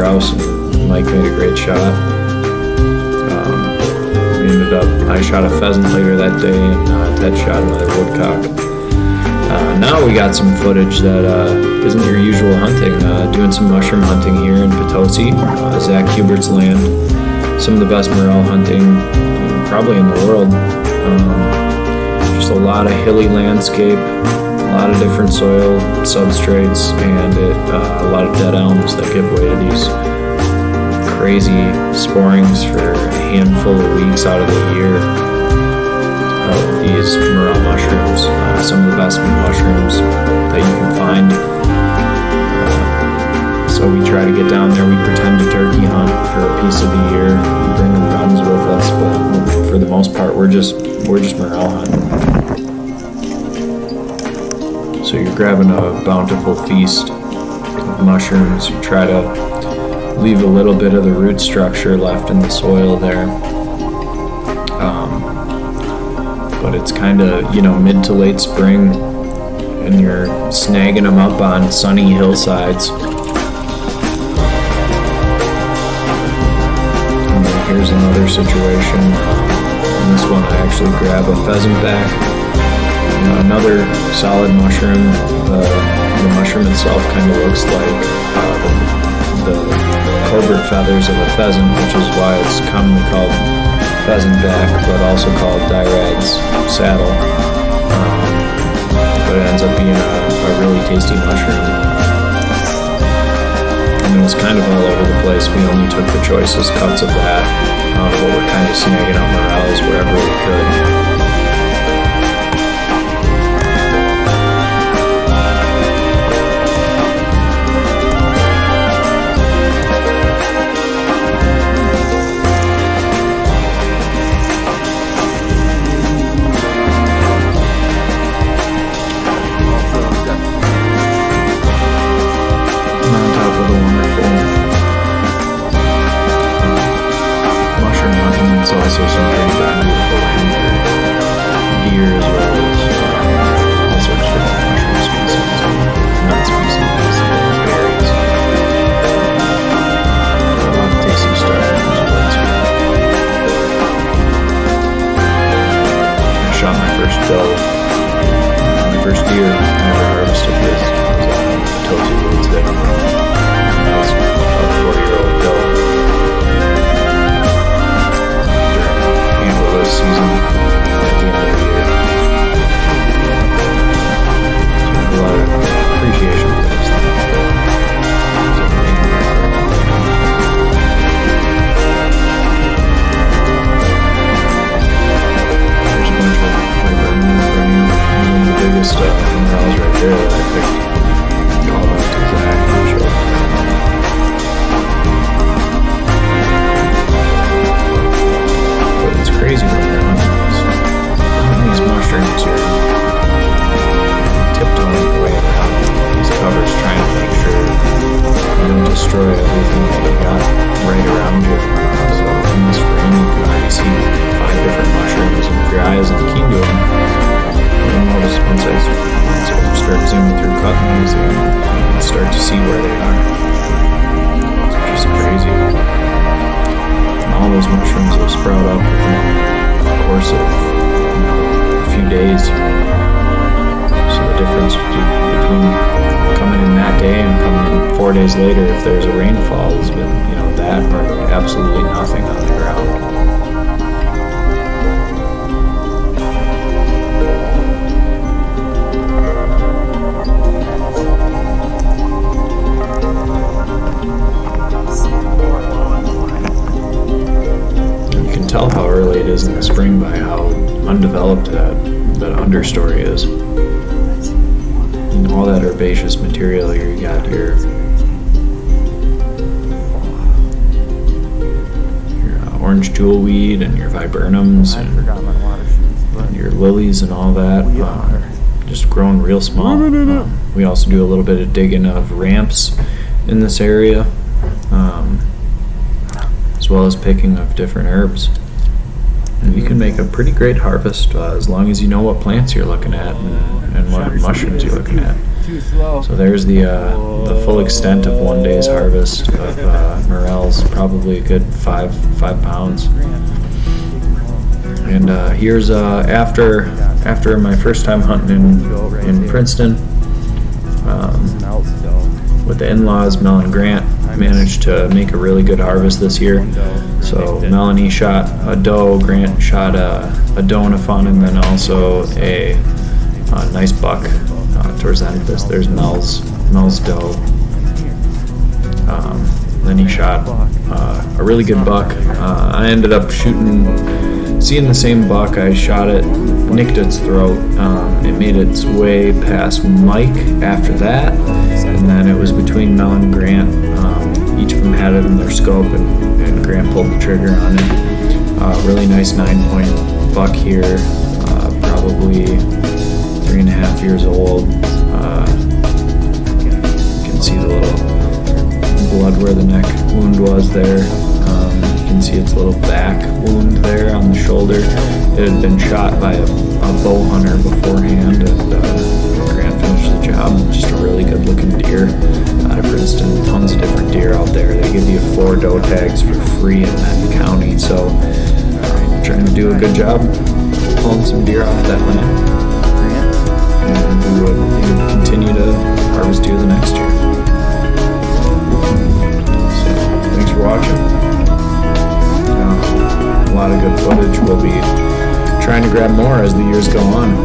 grouse, and Mike made a great shot. I shot a pheasant later that day, and Ted shot another woodcock. Now we got some footage that isn't your usual hunting. Doing some mushroom hunting here in Potosi, Zach Hubert's land. Some of the best morel hunting probably in the world. Just a lot of hilly landscape, a lot of different soil substrates, and a lot of dead elms that give way to these crazy sporings for a handful of weeks out of the year of these morel mushrooms. Some of the best mushrooms that you can find. So we try to get down there. We pretend to turkey hunt for a piece of the year. We bring our guns with us, but for the most part, we're just morel hunting. So you're grabbing a bountiful feast of mushrooms. You try to leave a little bit of the root structure left in the soil there. But it's kind of, mid to late spring, and you're snagging them up on sunny hillsides. And then here's another situation. In this one, I actually grab a pheasant back. Another solid mushroom. The mushroom itself kind of looks like the covert feathers of a pheasant, which is why it's commonly called pheasant back, but also called Dairad's saddle. But it ends up being a really tasty mushroom. And it was kind of all over the place. We only took the choicest cuts of that, but we're kind of snagging up morels wherever we could. It's also some pretty darn beautiful land for deer as well as all sorts of different mushroom species and nut species and berries. A lot of tasty stuff. I shot my first doe, my first deer I ever harvested was Potosi woods there. That was a 4-year-old doe. Season at the end of the year. So I have a lot of appreciation for this thing. There's a bunch of viburnum in front of you. And the biggest morels right there that I picked. Called out to Zach and showed him. It's crazy when you're hunting these mushrooms. You're tiptoeing away around these covers, trying to make sure you don't destroy everything that you got right around you. So in this frame, you can already see 5 different mushrooms, and if your eye isn't keen to them, you'll notice once I start zooming through cutting these, you can start to see where they are. It's just crazy. All those mushrooms will sprout up within the course of a few days. So the difference between coming in that day and coming in 4 days later, if there's a rainfall, has been that or absolutely nothing on the ground. Tell how early it is in the spring by how undeveloped that understory is. And all that herbaceous material here, you got your orange jewelweed and your viburnums and your lilies and all that, just growing real small. We also do a little bit of digging of ramps in this area, as well as picking of different herbs. And you can make a pretty great harvest as long as you know what plants you're looking at and what mushrooms you're looking at. So there's the full extent of one day's harvest of morels, probably a good 5 pounds. And here's after my first time hunting in Princeton with the in-laws. Mel and Grant managed to make a really good harvest this year. So Melanie shot a doe, Grant shot a doe and a fawn, and then also a nice buck towards the end of this. There's Mel's doe. Then he shot a really good buck. I ended up seeing the same buck. I shot it, nicked its throat. It made its way past Mike after that, and then it was between Mel and Grant. Each of them had it in their scope, and Grant pulled the trigger on it. Really nice 9-point buck here, probably 3.5 years old. You can see the little blood where the neck wound was there. You can see its little back wound there on the shoulder. It had been shot by a bow hunter beforehand, and Grant finished the job. Just a really good looking deer out of Princeton. Tons of different deer out there. They give you 4 doe tags for free in that county, so trying to do a good job pulling some deer off that land. And we would continue to harvest deer the next year. So thanks for watching. A lot of good footage. We'll be trying to grab more as the years go on.